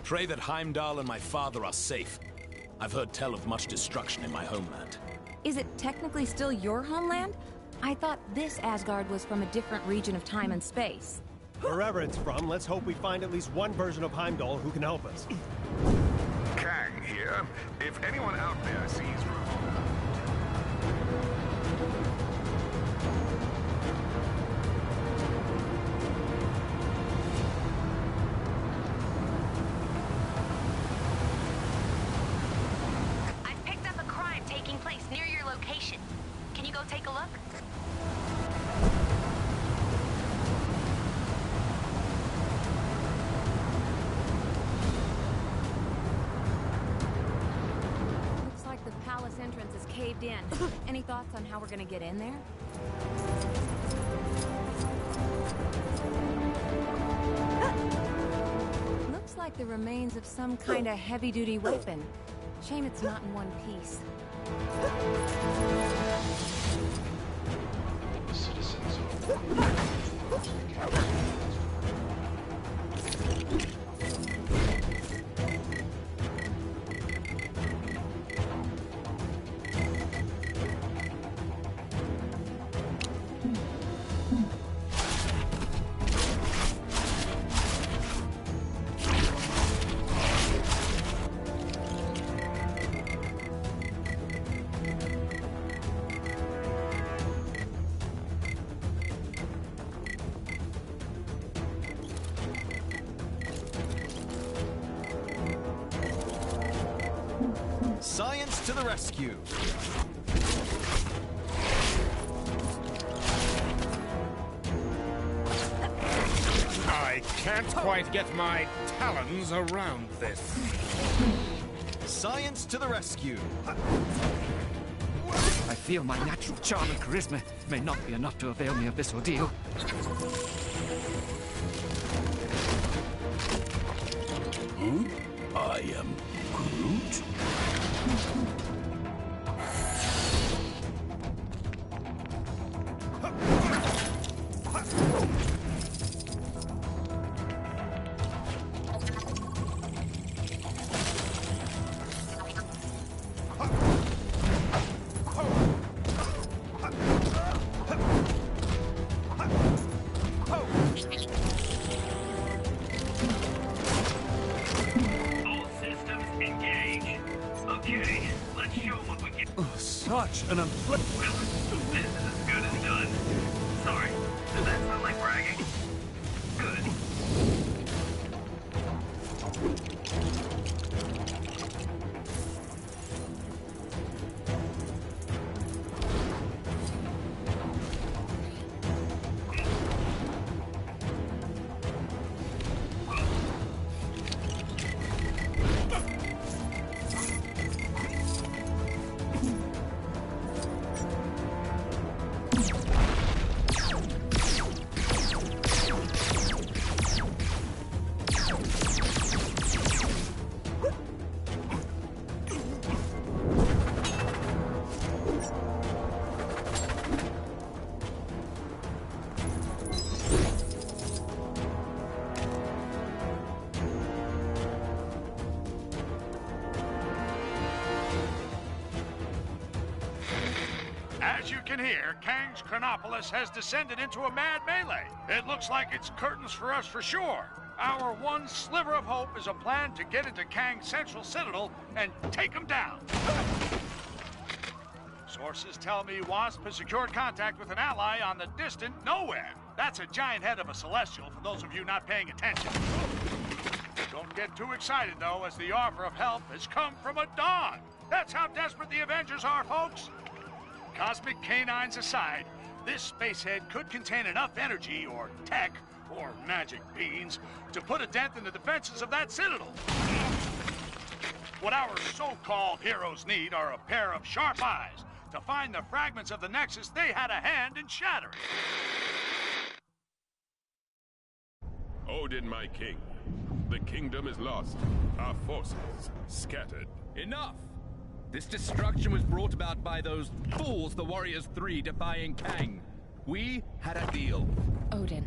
Pray that Heimdall and my father are safe. I've heard tell of much destruction in my homeland. Is it technically still your homeland? I thought this Asgard was from a different region of time and space. Wherever it's from, let's hope we find at least one version of Heimdall who can help us. Kang here. If anyone out there sees... I've picked up a crime taking place near your location. Can you go take a look? The palace entrance is caved in. Any thoughts on how we're gonna get in there? Looks like the remains of some kind of heavy-duty weapon. Shame it's not in one piece. Science to the rescue! I can't quite get my talons around this. Science to the rescue! I feel my natural charm and charisma may not be enough to avail me of this ordeal. I am Groot? Such an unpleasant... This is as good as done. Sorry, does that sound like bragging? Good. As you can hear, Kang's Chronopolis has descended into a mad melee. It looks like it's curtains for us for sure. Our one sliver of hope is a plan to get into Kang's central citadel and take him down. Sources tell me Wasp has secured contact with an ally on the distant nowhere. That's a giant head of a celestial for those of you not paying attention. Don't get too excited, though, as the offer of help has come from a dog. That's how desperate the Avengers are, folks. Cosmic canines aside, this spacehead could contain enough energy or tech or magic beans to put a dent in the defenses of that citadel. What our so-called heroes need are a pair of sharp eyes to find the fragments of the Nexus they had a hand in shattering. Odin, my king. The kingdom is lost. Our forces scattered. Enough! This destruction was brought about by those fools, the Warriors Three, defying Kang. We had a deal. Odin,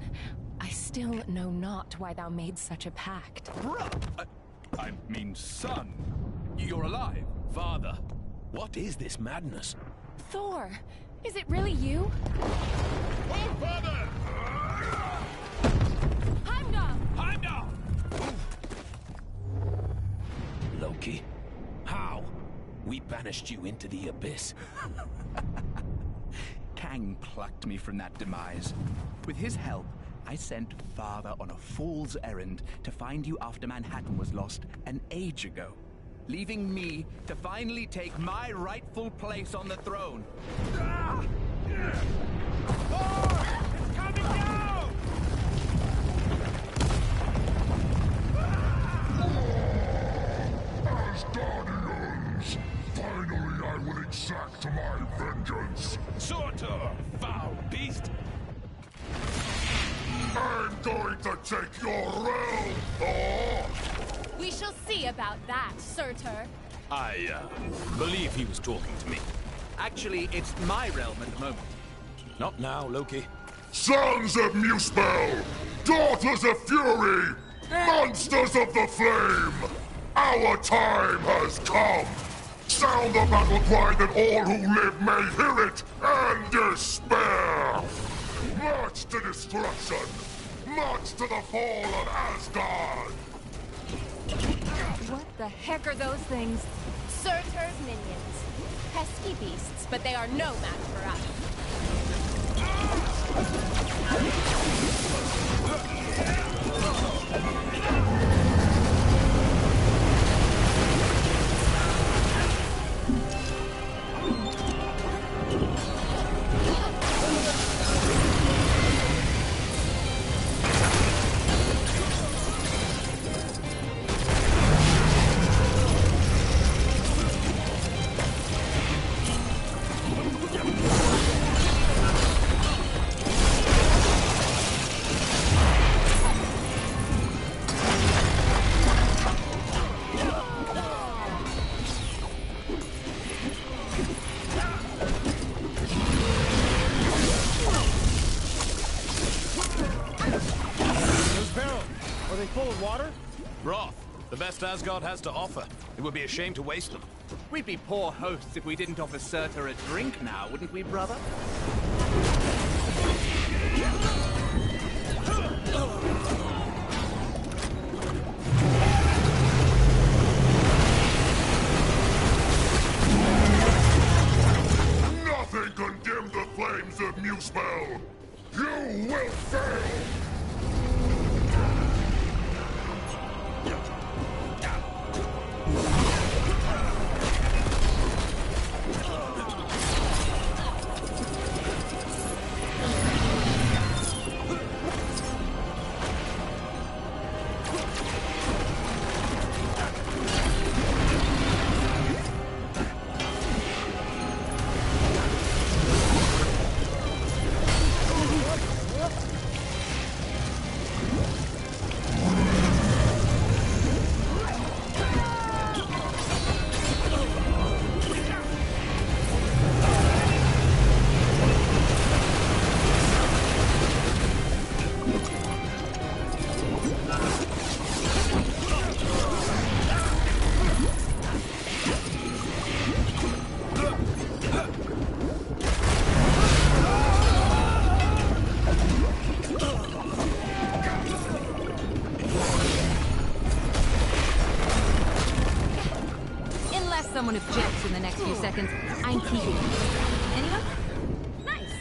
I still know not why thou made such a pact. Bruh! I mean, son. You're alive. Father, what is this madness? Thor, is it really you? Oh, father! Heimdall! Heimdall! Loki, how? We banished you into the abyss. Kang plucked me from that demise. With his help, I sent Father on a fool's errand to find you after Manhattan was lost an age ago, leaving me to finally take my rightful place on the throne. Thor! It's coming down! As Guardians, finally I will exact my vengeance. Surtur, foul beast! I'm going to take your realm, Thor! We shall see about that, Surtur. I, believe he was talking to me. Actually, it's my realm at the moment. Not now, Loki. Sons of Muspel! Daughters of Fury! Monsters of the Flame! Our time has come! Sound the battle cry that all who live may hear it and despair! March to destruction! March to the fall of Asgard! What the heck are those things? Surtur's minions. Pesky beasts, but they are no match for us. full of water? Broth. The best Asgard has to offer. It would be a shame to waste them. We'd be poor hosts if we didn't offer Surtur a drink now, wouldn't we, brother? Nothing can dim the flames of Muspel! You will fail! Someone objects in the next few seconds, I'm keeping it. Anyone? Nice.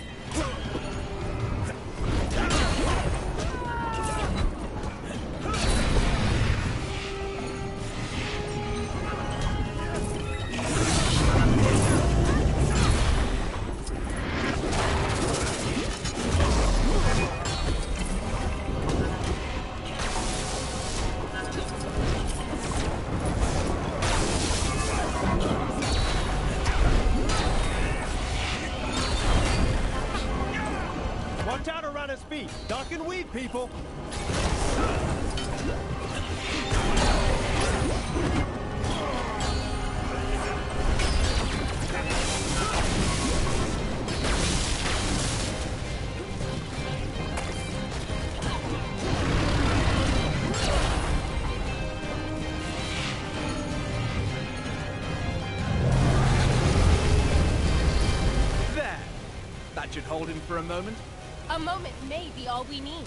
Watch out around his feet. Duck and weave, people. That should hold him for a moment. A moment may be all we need.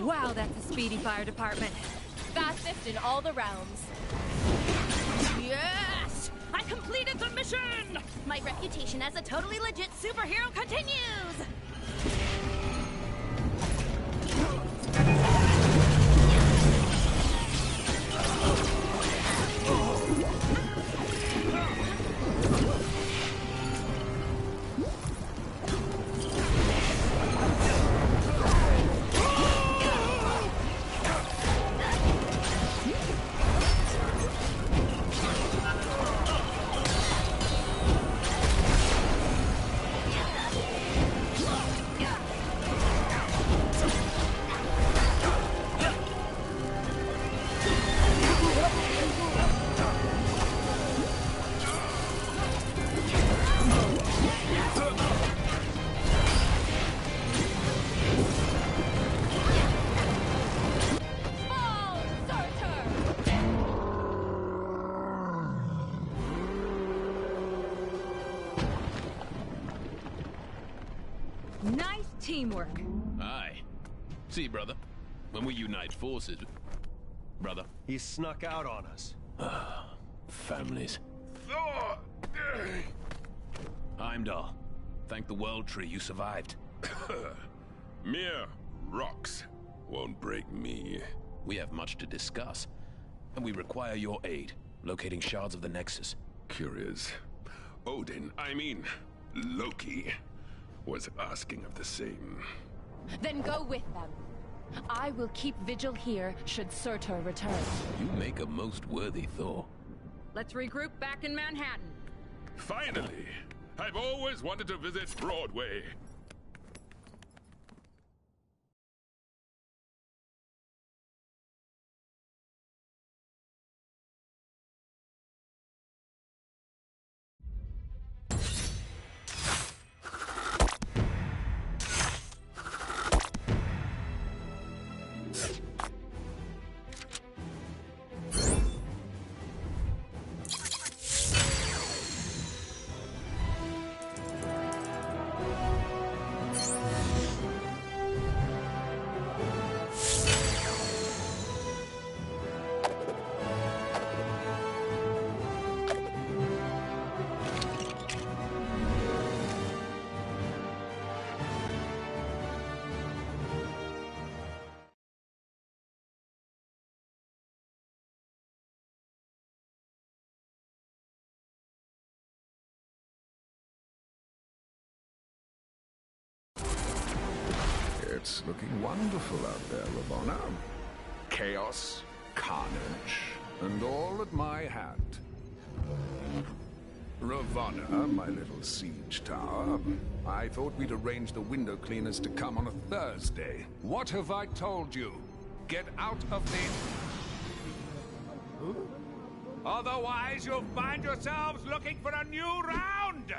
Wow, that's a speedy fire department. Fastest in all the realms. Yes! I completed the mission! My reputation as a totally legit superhero continues! Nice teamwork. Aye. See, brother, when we unite forces... Brother? He snuck out on us. Families. Heimdall, thank the World Tree you survived. Mere rocks won't break me. We have much to discuss, and we require your aid, locating shards of the Nexus. Curious. Odin, I mean, Loki, was asking of the same. Then go with them. I will keep vigil here should Surtur return. You make a most worthy Thor. Let's regroup back in Manhattan. Finally! I've always wanted to visit Broadway. It's looking wonderful out there, Ravonna. Chaos, carnage, and all at my hand. Ravonna, my little siege tower, I thought we'd arrange the window cleaners to come on a Thursday. What have I told you? Get out of the... Otherwise, you'll find yourselves looking for a new round!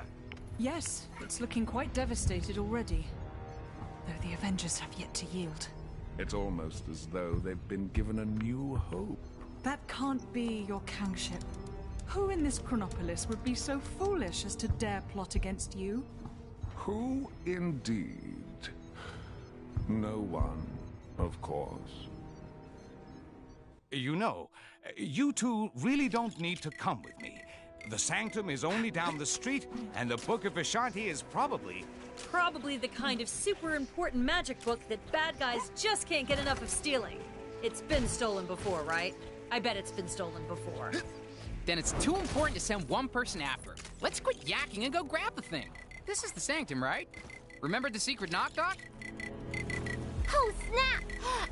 Yes, it's looking quite devastated already. Though the Avengers have yet to yield. It's almost as though they've been given a new hope. That can't be your kingship. Who in this Chronopolis would be so foolish as to dare plot against you? Who indeed? No one, of course. You know, you two really don't need to come with me. The Sanctum is only down the street, and the Book of Vishanti is probably the kind of super important magic book that bad guys just can't get enough of stealing. It's been stolen before, right? I bet it's been stolen before. Then it's too important to send one person after it. Let's quit yakking and go grab the thing. This is the Sanctum, right? Remember the secret knock-knock? Oh, snap!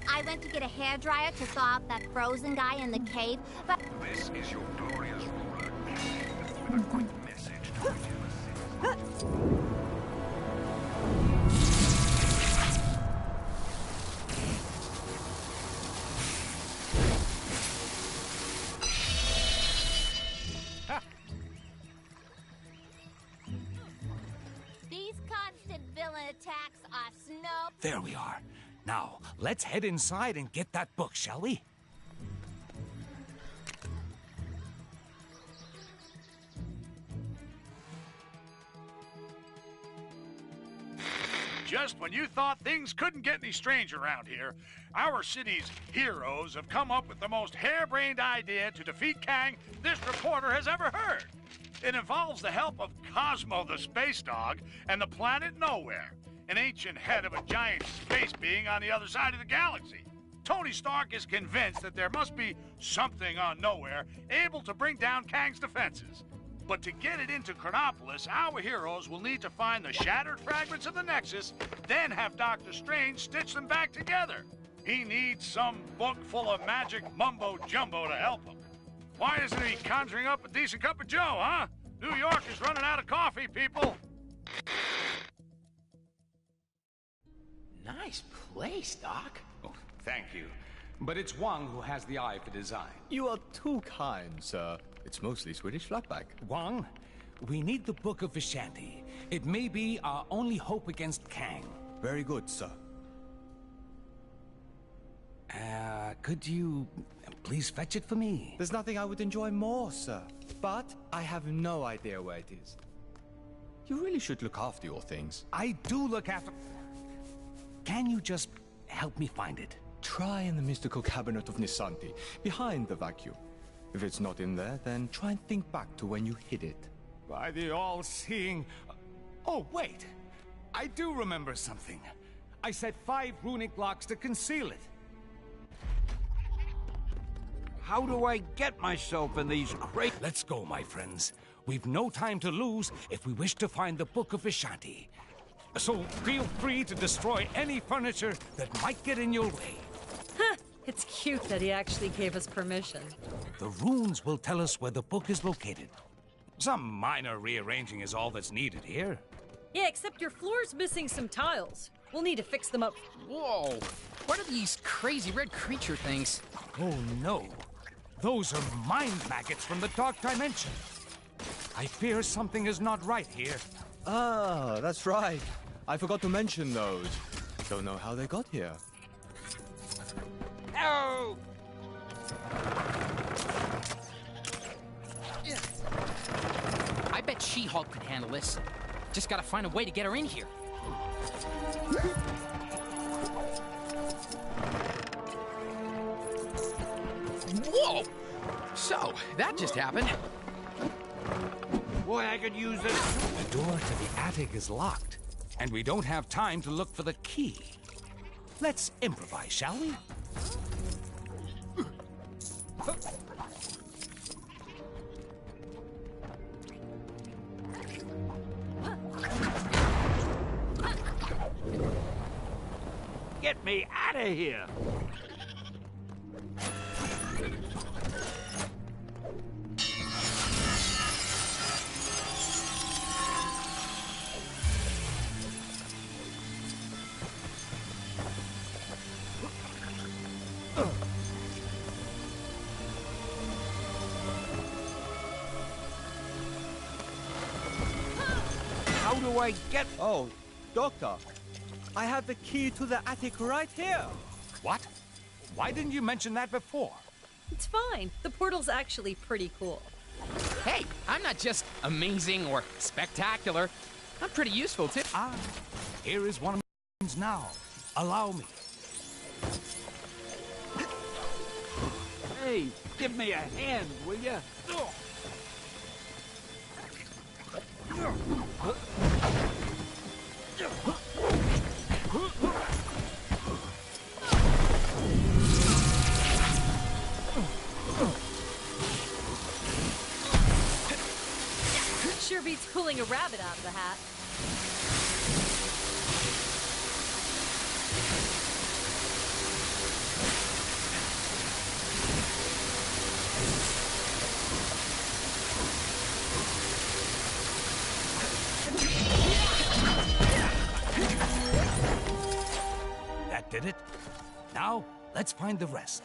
I went to get a hairdryer to thaw out that frozen guy in the cave, but... This is your glorious ruler, with a quick message to These constant villain attacks are snow... There we are. Now, let's head inside and get that book, shall we? Just when you thought things couldn't get any strange around here, our city's heroes have come up with the most harebrained idea to defeat Kang this reporter has ever heard. It involves the help of Cosmo the space dog and the planet Nowhere, an ancient head of a giant space being on the other side of the galaxy. Tony Stark is convinced that there must be something on Nowhere able to bring down Kang's defenses. But to get it into Chronopolis, our heroes will need to find the shattered fragments of the Nexus, then have Doctor Strange stitch them back together. He needs some book full of magic mumbo-jumbo to help him. Why isn't he conjuring up a decent cup of joe, huh? New York is running out of coffee, people. Nice place, Doc. Oh, thank you. But it's Wang who has the eye for design. You are too kind, sir. It's mostly Swedish flatback. Wang, we need the Book of Vishanti. It may be our only hope against Kang. Very good, sir. Could you please fetch it for me? There's nothing I would enjoy more, sir. But I have no idea where it is. You really should look after your things. I do look after... Can you just help me find it? Try in the mystical cabinet of Nisanti, behind the vacuum. If it's not in there, then try and think back to when you hid it. By the all-seeing... Oh, wait! I do remember something. I set 5 runic locks to conceal it. How do I get myself in these crates? Let's go, my friends. We've no time to lose if we wish to find the Book of Vishanti. So feel free to destroy any furniture that might get in your way. Huh, it's cute that he actually gave us permission. The runes will tell us where the book is located. Some minor rearranging is all that's needed here. Yeah, except your floor's missing some tiles. We'll need to fix them up. Whoa! What are these crazy red creature things? Oh no. Those are mind maggots from the Dark Dimension. I fear something is not right here. Ah, that's right. I forgot to mention those. Don't know how they got here. Oh! I bet She-Hulk could handle this. Just gotta find a way to get her in here. Whoa! So, that just happened. Boy, I could use this. The door to the attic is locked, and we don't have time to look for the key. Let's improvise, shall we? Get me out of here! How do I get... Oh, Doctor, I have the key to the attic right here. What? Why didn't you mention that before? It's fine. The portal's actually pretty cool. Hey, I'm not just amazing or spectacular. I'm pretty useful, too. Ah, here is one of my friends now. Allow me. Hey, give me a hand, will ya? Sure beats pulling a rabbit out of the hat. That did it. Now, let's find the rest.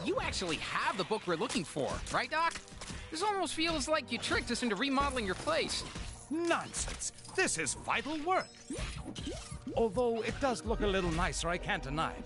You actually have the book we're looking for, right, Doc? This almost feels like you tricked us into remodeling your place. Nonsense! This is vital work. Although it does look a little nicer, I can't deny it.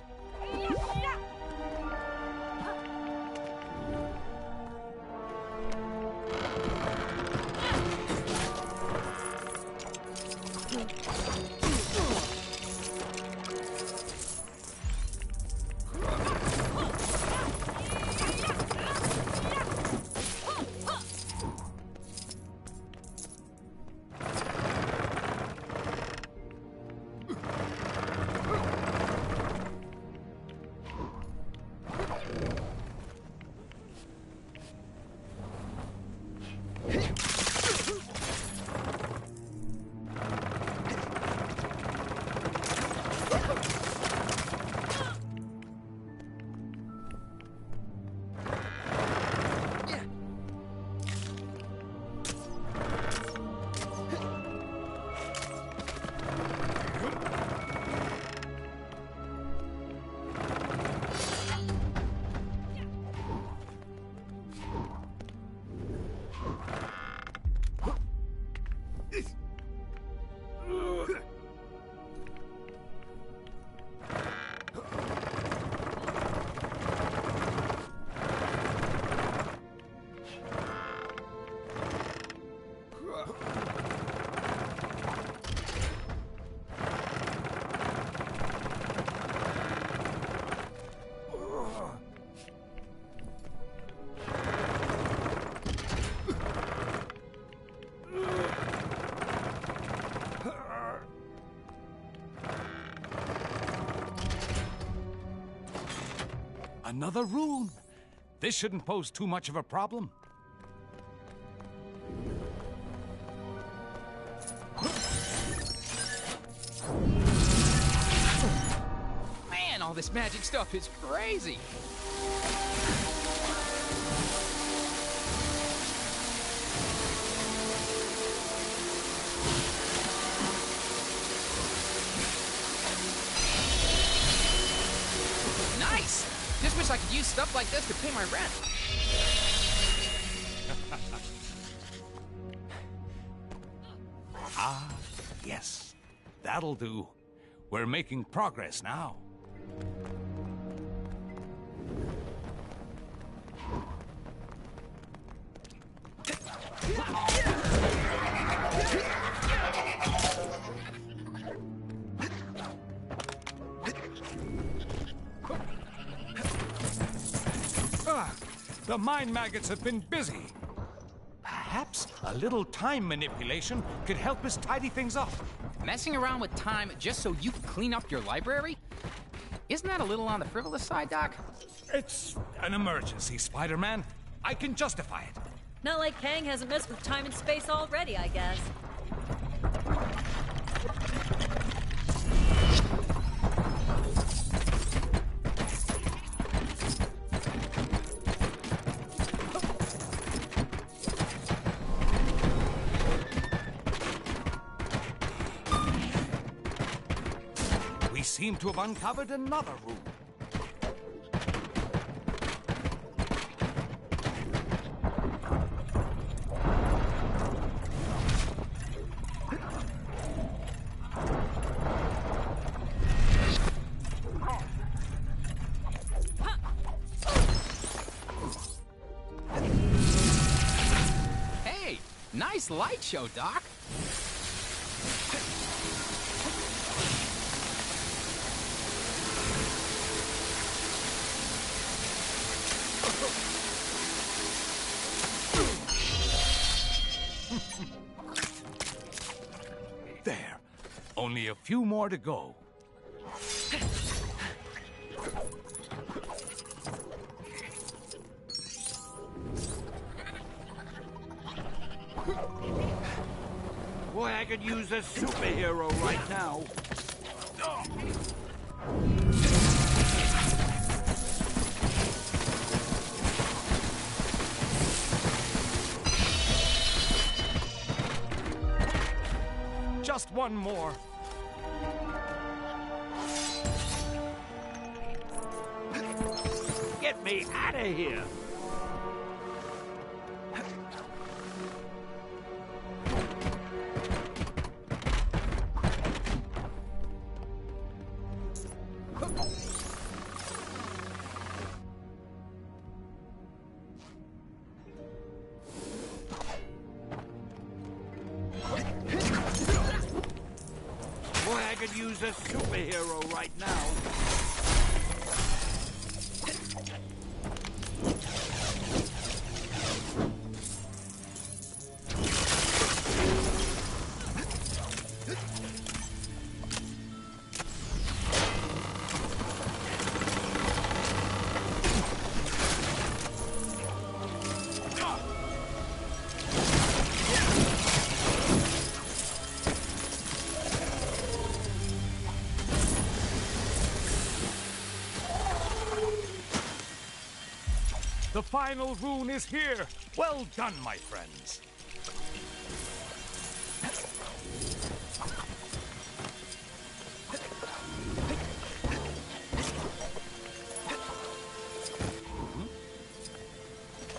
Another rune. This shouldn't pose too much of a problem. Man, all this magic stuff is crazy. Nice! Just wish I could use stuff like this to pay my rent. Ah, yes. That'll do. We're making progress now. The mind maggots have been busy. Perhaps a little time manipulation could help us tidy things up. Messing around with time just so you can clean up your library? Isn't that a little on the frivolous side, Doc? It's an emergency, Spider-Man. I can justify it. Not like Kang hasn't messed with time and space already, I guess. We seem to have uncovered another room. Hey, nice light show, Doc. There. Only a few more to go. Boy, I could use a superhero right now. Just one more. Get me out of here! Boy, I could use a superhero right now. The final rune is here. Well done, my friends.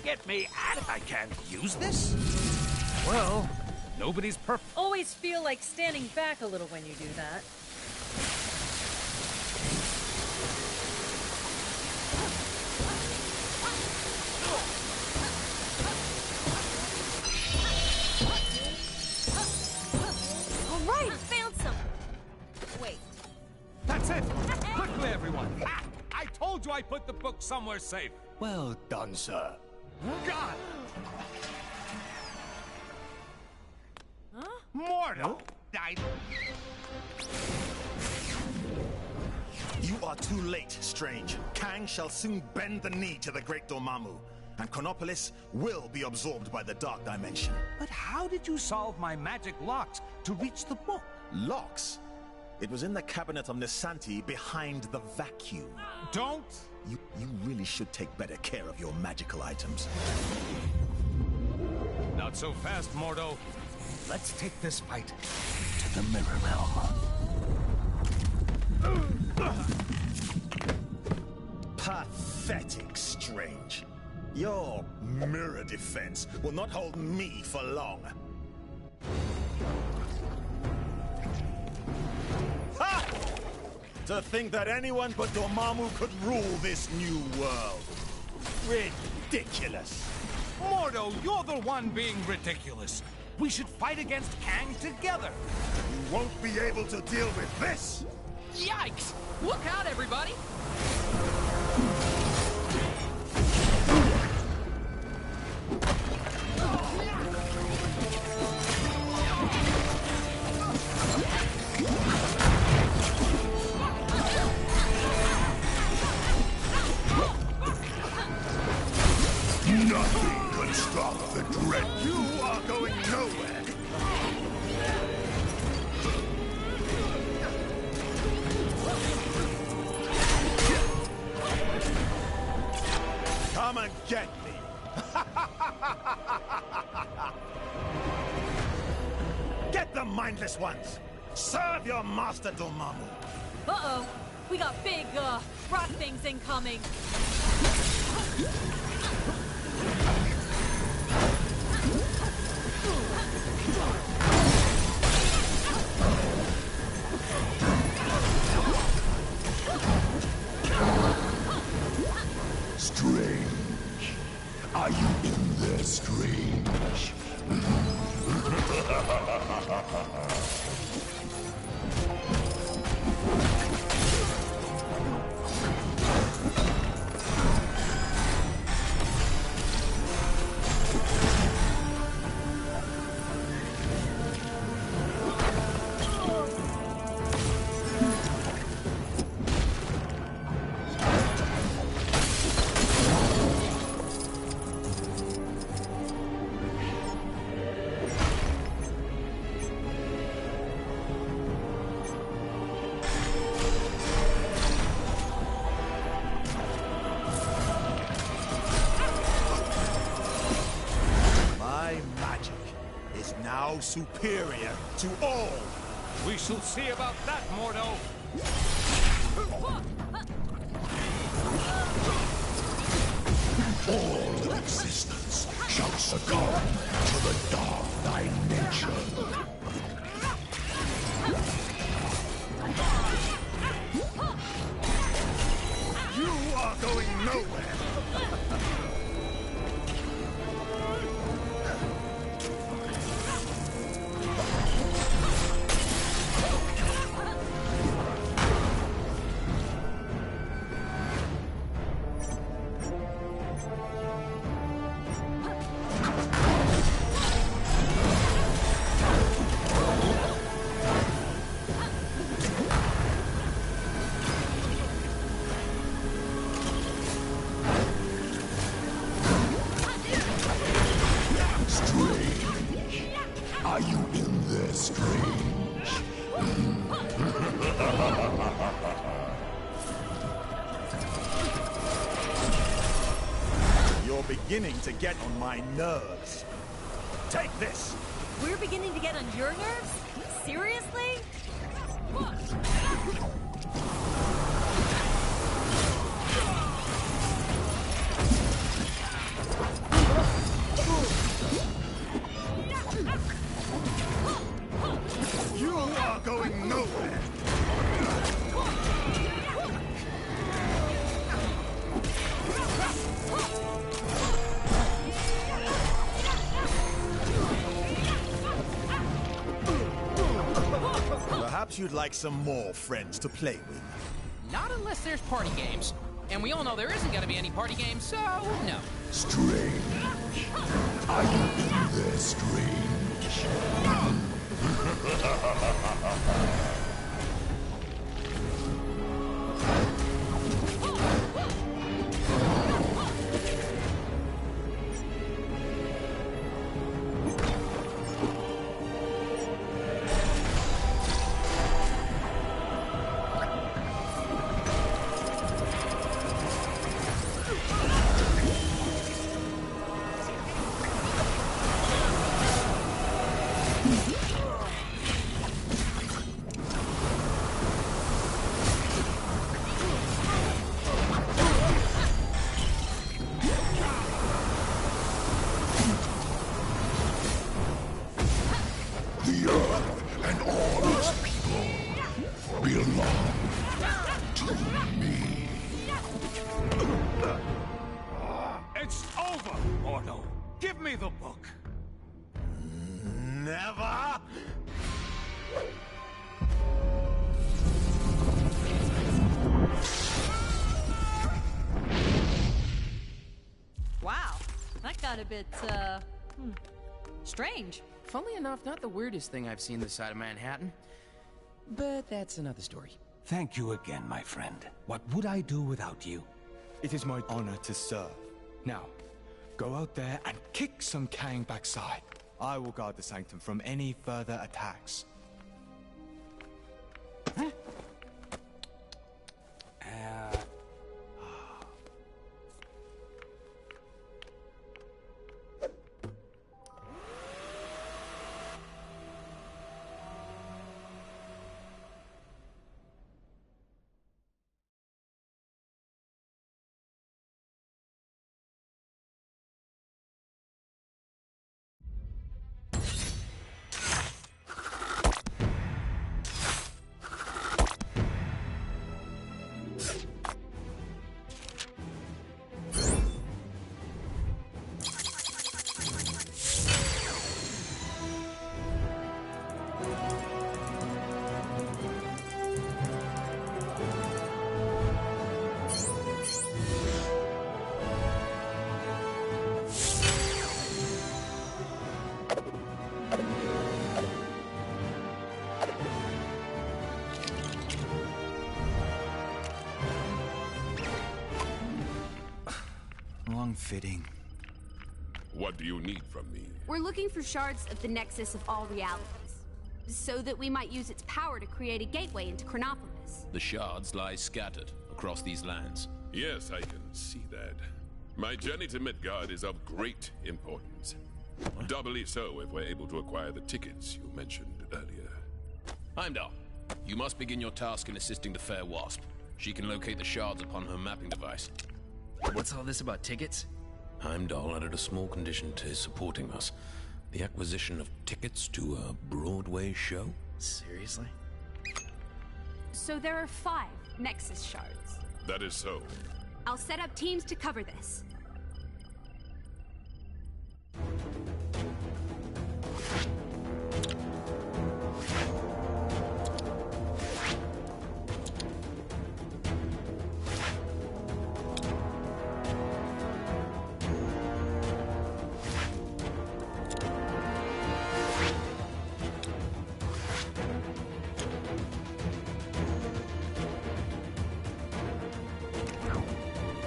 Get me out of... I can't use this? Well, nobody's perfect. Always feel like standing back a little when you do that. All right, I found some. Wait. That's it. Quickly, everyone. Ah, I told you I put the book somewhere safe. Well done, sir. God! Huh? Mortal! You are too late, Strange. Kang shall soon bend the knee to the Great Dormammu, and Chronopolis will be absorbed by the Dark Dimension. But how did you solve my magic locks to reach the book? Locks? It was in the cabinet of Nisanti behind the vacuum. Don't! You really should take better care of your magical items. Not so fast, Mordo. Let's take this fight to the Mirror Realm. Pathetic, Strange. Your mirror defense will not hold me for long. Ha! To think that anyone but Dormammu could rule this new world. Ridiculous. Mordo, you're the one being ridiculous. We should fight against Kang together. You won't be able to deal with this. Yikes! Look out, everybody! Nothing can stop the dread. You are going nowhere. Come and get me. Get the mindless ones. Serve your master, Dormammu. Uh-oh. We got big, rock things incoming. Strange. Are you in there, Strange? Superior to all. We shall see about that, Mordo. All of existence shall succumb to the dark dimension. You are going nowhere. Are you in there, Strange? You're beginning to get on my nerves. Take this! We're beginning to get on your nerves? Seriously? You are going nowhere! Perhaps you'd like some more friends to play with. Not unless there's party games. And we all know there isn't gonna be any party games, so no. Strange. Are you in there, Strange? over! Mordo, give me the book! Never! Wow, that got a bit, strange. Funnily enough, not the weirdest thing I've seen this side of Manhattan. But that's another story. Thank you again, my friend. What would I do without you? It is my honor to serve. Now, go out there and kick some Kang backside. I will guard the sanctum from any further attacks. Huh? Fitting. What do you need from me? We're looking for shards of the nexus of all realities, so that we might use its power to create a gateway into Chronopolis. The shards lie scattered across these lands. Yes, I can see that. My journey to Midgard is of great importance. Doubly so if we're able to acquire the tickets you mentioned earlier. Heimdall, you must begin your task in assisting the fair Wasp. She can locate the shards upon her mapping device. What's all this about tickets? Heimdall added a small condition to his supporting us. The acquisition of tickets to a Broadway show? Seriously? So there are 5 Nexus shards. That is so. I'll set up teams to cover this.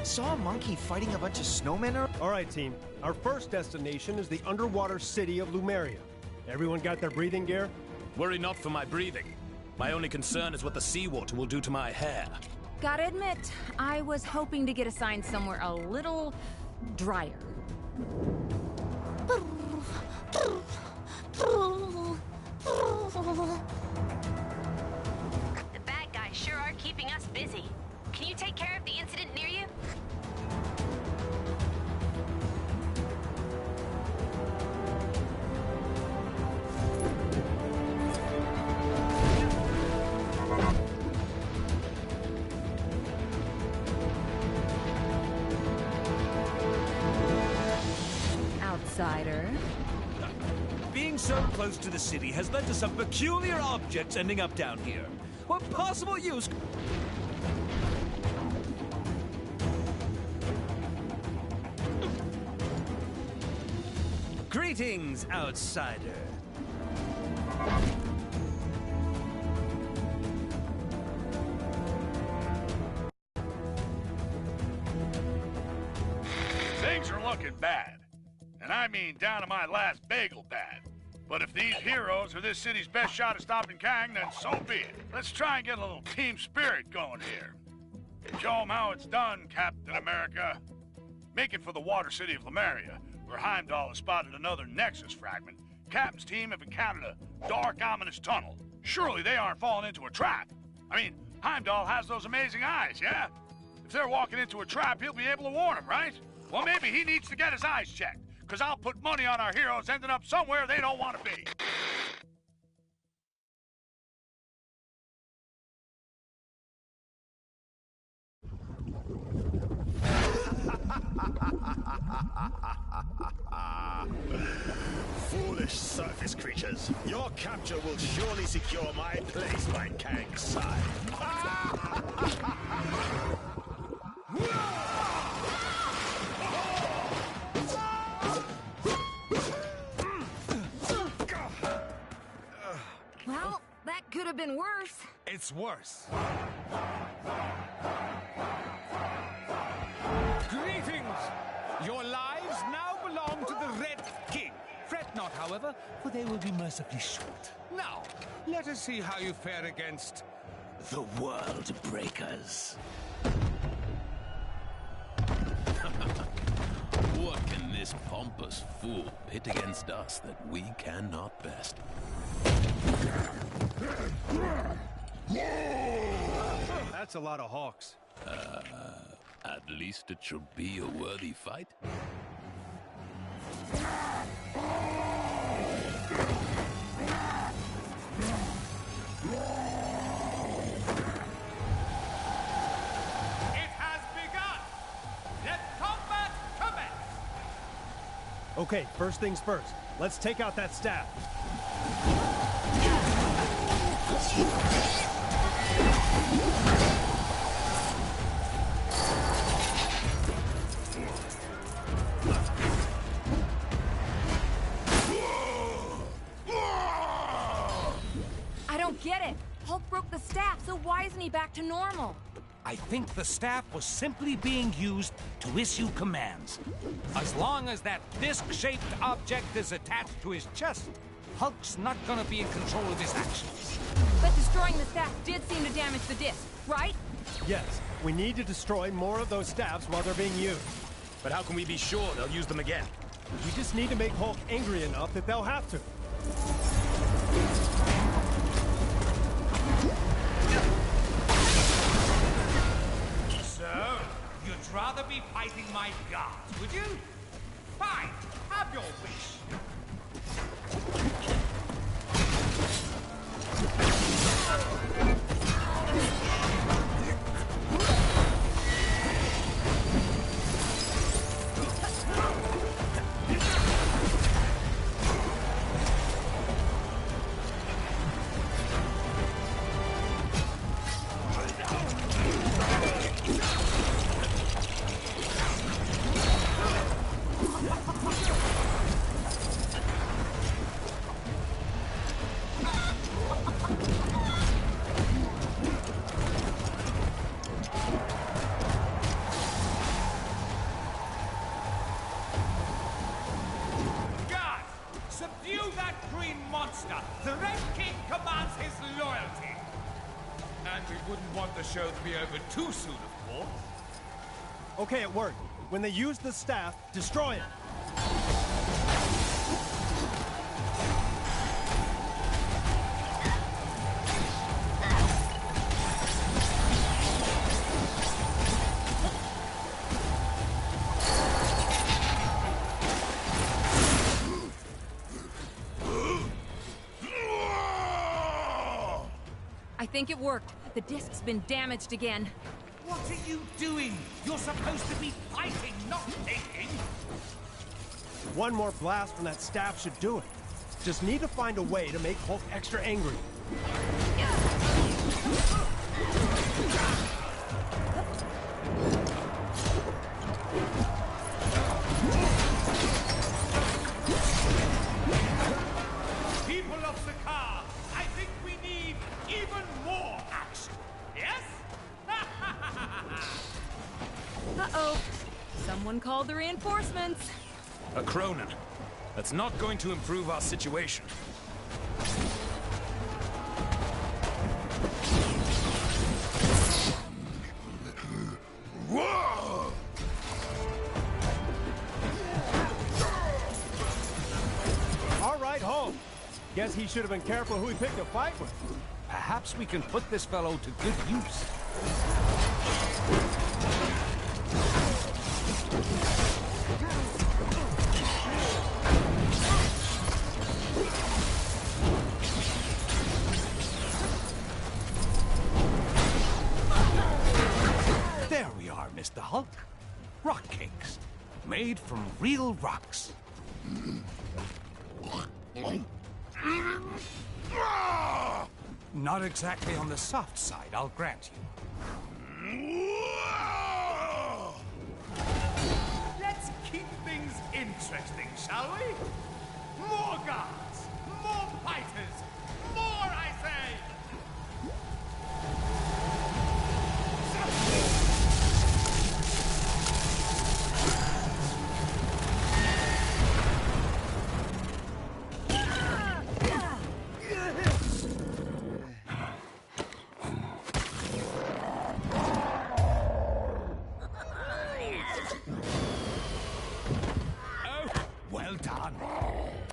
Saw a monkey fighting a bunch of snowmen. All right, team. Our first destination is the underwater city of Lumeria. Everyone got their breathing gear? Worry not for my breathing. My only concern is what the seawater will do to my hair. Gotta admit, I was hoping to get assigned somewhere a little drier. The bad guys sure are keeping us busy. Can you take care of the incident near you? Outsider. Being so close to the city has led to some peculiar objects ending up down here. What possible use? Greetings, outsider. Things are looking bad. And I mean down to my last bagel bad. But if these heroes are this city's best shot at stopping Kang, then so be it. Let's try and get a little team spirit going here. Show 'em how it's done, Captain America. Make it for the water city of Lemuria, where Heimdall has spotted another Nexus fragment. Captain's team have encountered a dark, ominous tunnel. Surely they aren't falling into a trap. I mean, Heimdall has those amazing eyes, yeah? If they're walking into a trap, he'll be able to warn them, right? Well, maybe he needs to get his eyes checked, because I'll put money on our heroes ending up somewhere they don't want to be. Foolish surface creatures. Your capture will surely secure my place by Kang's side. Well, that could have been worse. It's worse. Greetings! Your lives now belong to the Red King. Fret not, however, for they will be mercifully short. Now, let us see how you fare against the World Breakers. What can this pompous fool pit against us that we cannot best? That's a lot of hawks. At least it should be a worthy fight. It has begun! Let combat commence! Okay, first things first. Let's take out that staff. I don't get it. Hulk broke the staff, so why isn't he back to normal? I think the staff was simply being used to issue commands. As long as that disc-shaped object is attached to his chest, Hulk's not gonna be in control of his actions. But destroying the staff did seem to damage the disc, right? Yes, we need to destroy more of those staffs while they're being used. But how can we be sure they'll use them again? We just need to make Hulk angry enough that they'll have to. So, you'd rather be fighting my guards, would you? Fine, have your wish. Show to be over too soon, of course. Okay, it worked. When they use the staff, destroy it. I think it worked. The disc's been damaged again. What are you doing? You're supposed to be fighting, not thinking. One more blast from that staff should do it. Just need to find a way to make Hulk extra angry. People of Sakaar, I think we need even more action. Yes? Uh-oh. Someone called the reinforcements. A Cronin. That's not going to improve our situation. Whoa! All right, Hulk. Guess he should have been careful who he picked a fight with. Perhaps we can put this fellow to good use. There we are, Mr. Hulk. Rock cakes. made from real rocks. Not exactly on the soft side, I'll grant you. Let's keep things interesting, shall we? More guards! More fighters! More, I say! Well done.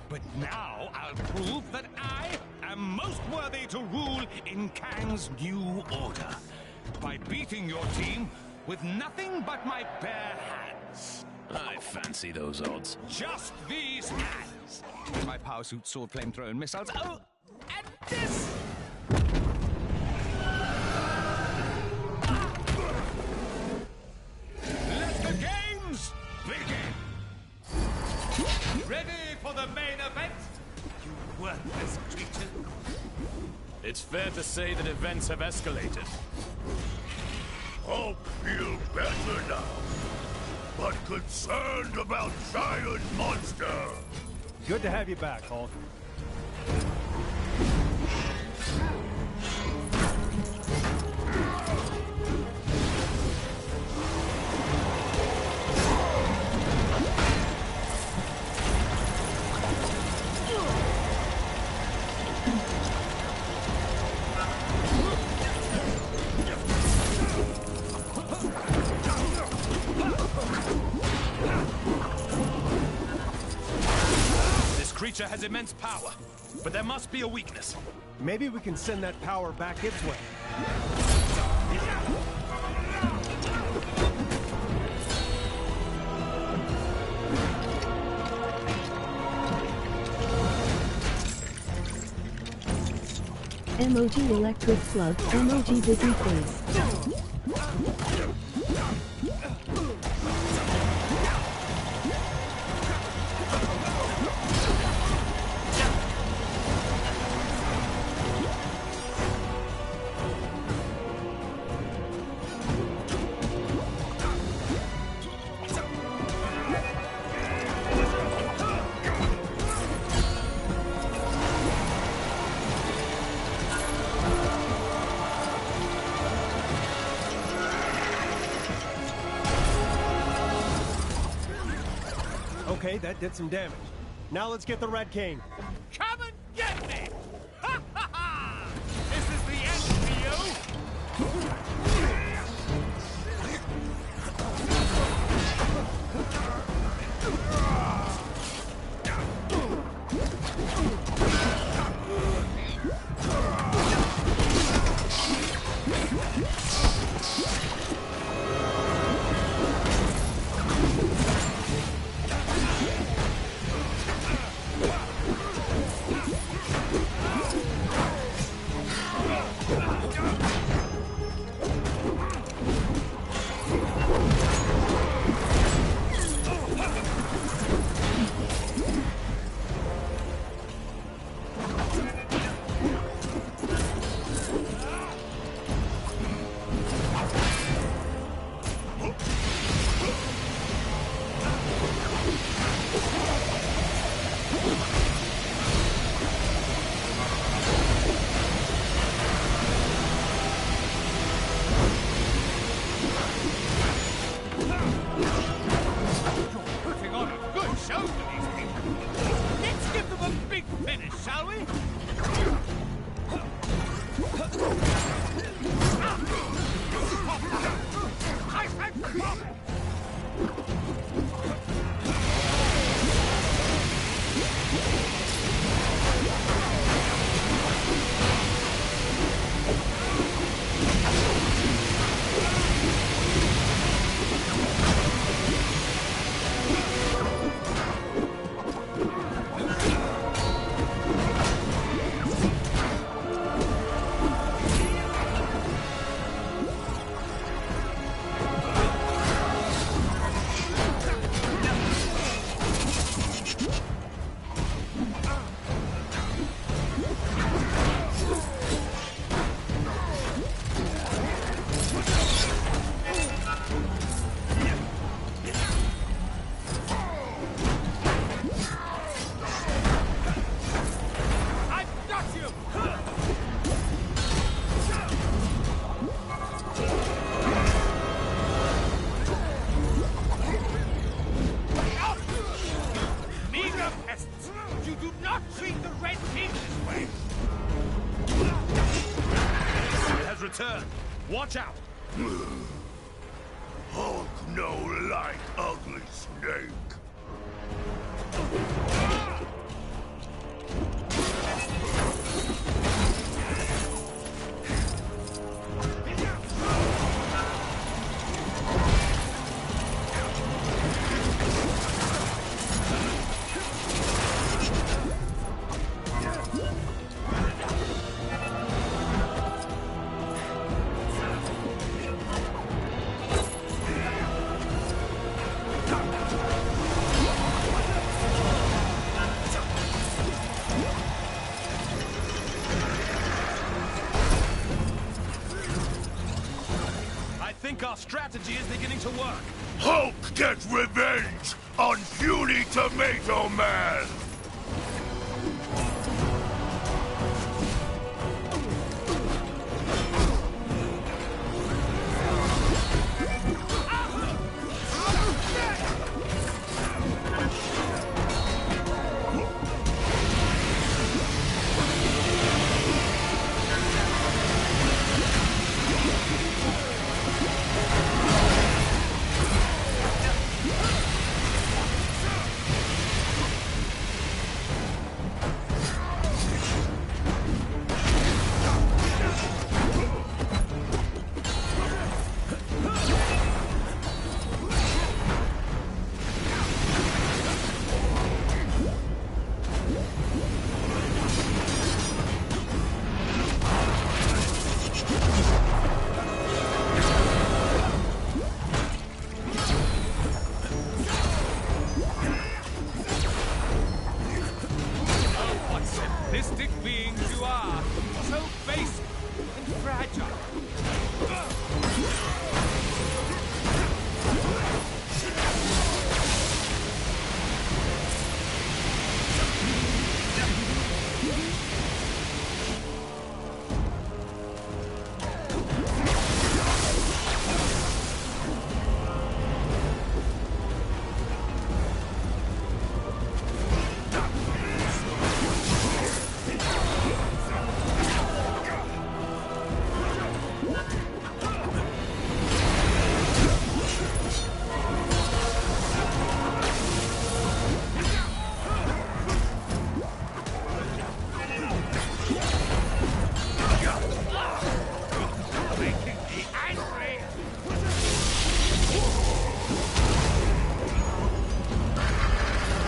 But now I'll prove that I am most worthy to rule in Kang's new order. By beating your team with nothing but my bare hands. I fancy those odds. Just these hands. My power suit, sword, flamethrower, and missiles. Oh, and this! Let the games begin! Ready for the main event, you worthless creature? It's fair to say that events have escalated. Hulk feel better now, but concerned about giant monster. Good to have you back, Hulk. Creature has immense power, but there must be a weakness. Maybe we can send that power back its way. Emoji electric slug, emoji busy face. Okay, that did some damage. Now let's get the Red King. Come and get me! Ha ha ha! This is the end for you! returned. Watch out! Hulk no like ugly snake. I think our strategy is beginning to work. Hulk gets revenge on puny Tomato Man! Simplistic beings you are. So basic and fragile.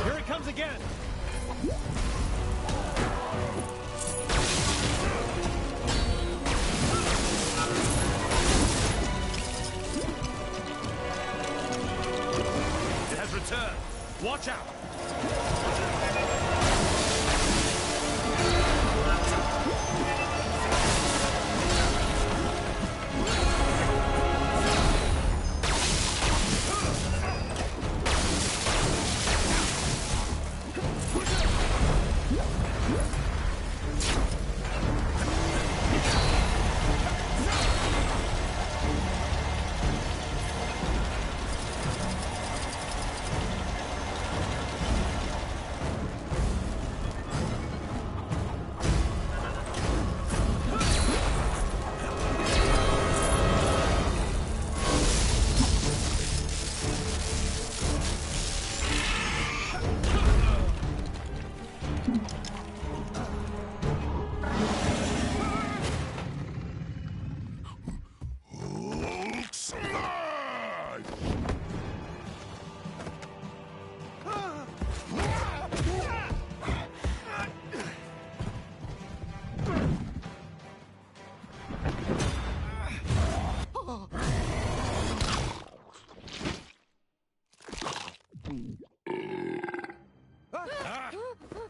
Here it comes again! It has returned. Watch out! Hulk smash!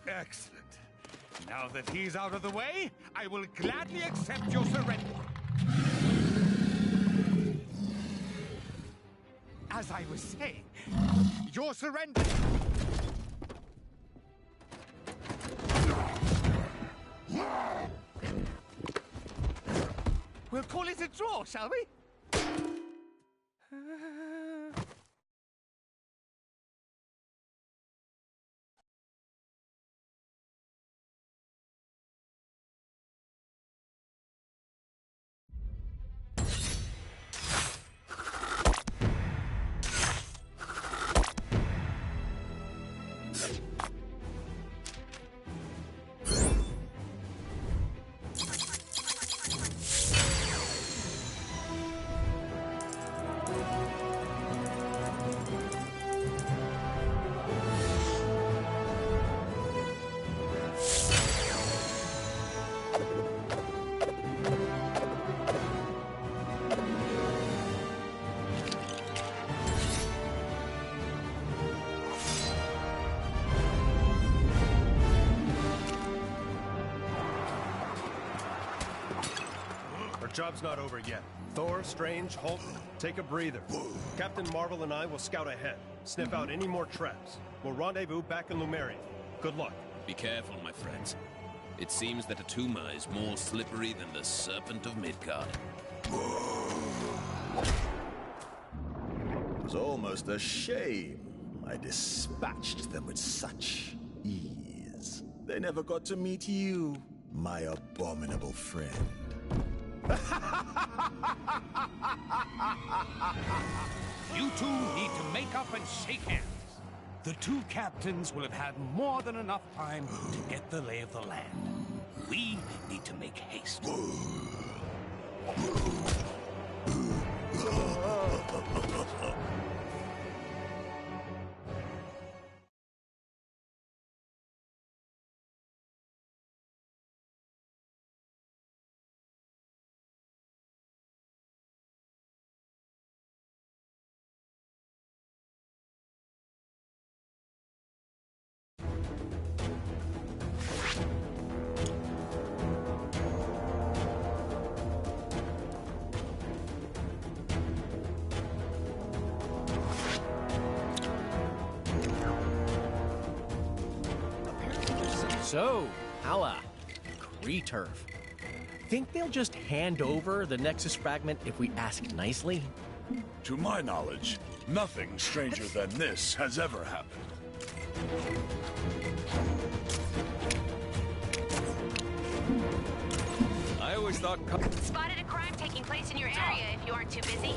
Excellent. Now that he's out of the way, I will gladly accept your surrender. As I was saying, your surrender. We'll call it a draw, shall we? Job's not over yet. Thor, Strange, Hulk, take a breather. Captain Marvel and I will scout ahead, sniff out any more traps. We'll rendezvous back in Lumeria. Good luck. Be careful, my friends. It seems that Atuma is more slippery than the Serpent of Midgard. It was almost a shame I dispatched them with such ease. They never got to meet you, my abominable friend. You two need to make up and shake hands. The two captains will have had more than enough time to get the lay of the land. We need to make haste. So, Hala, Kree-turf. Think they'll just hand over the Nexus fragment if we ask nicely? To my knowledge, nothing stranger than this has ever happened. I always thought... Spotted a crime taking place in your area if you aren't too busy.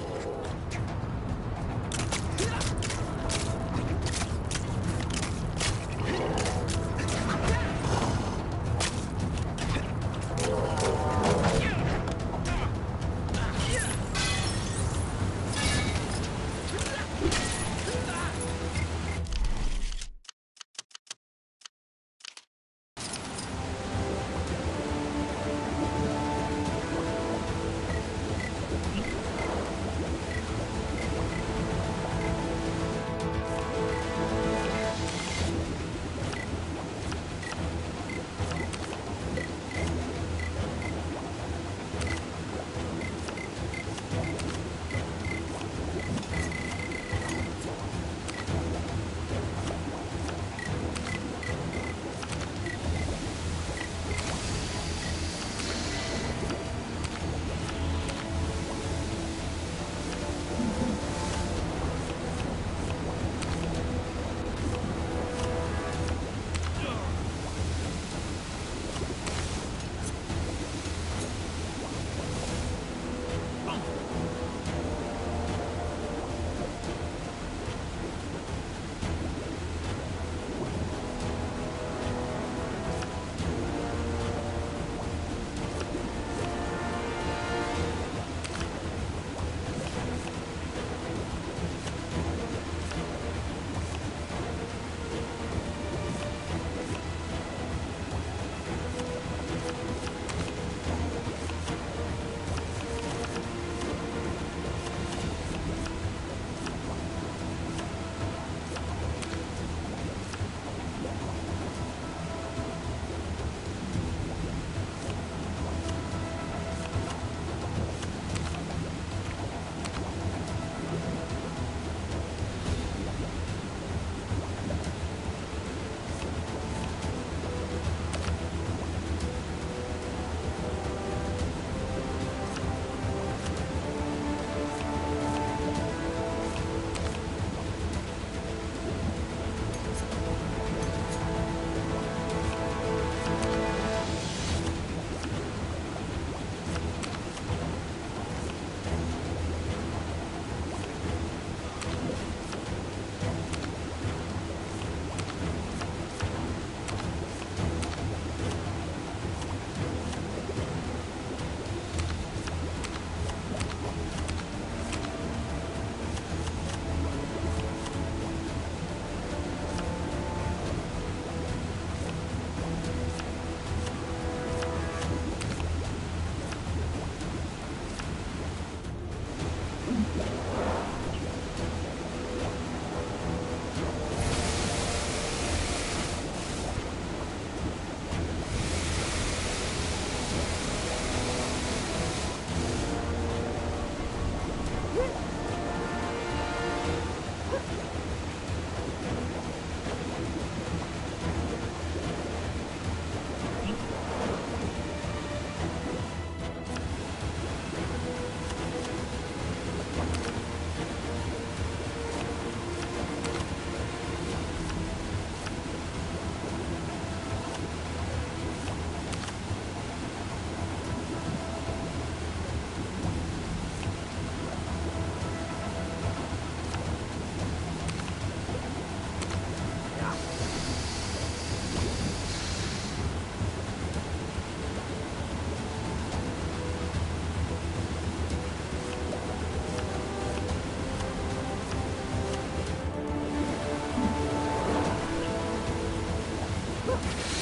off.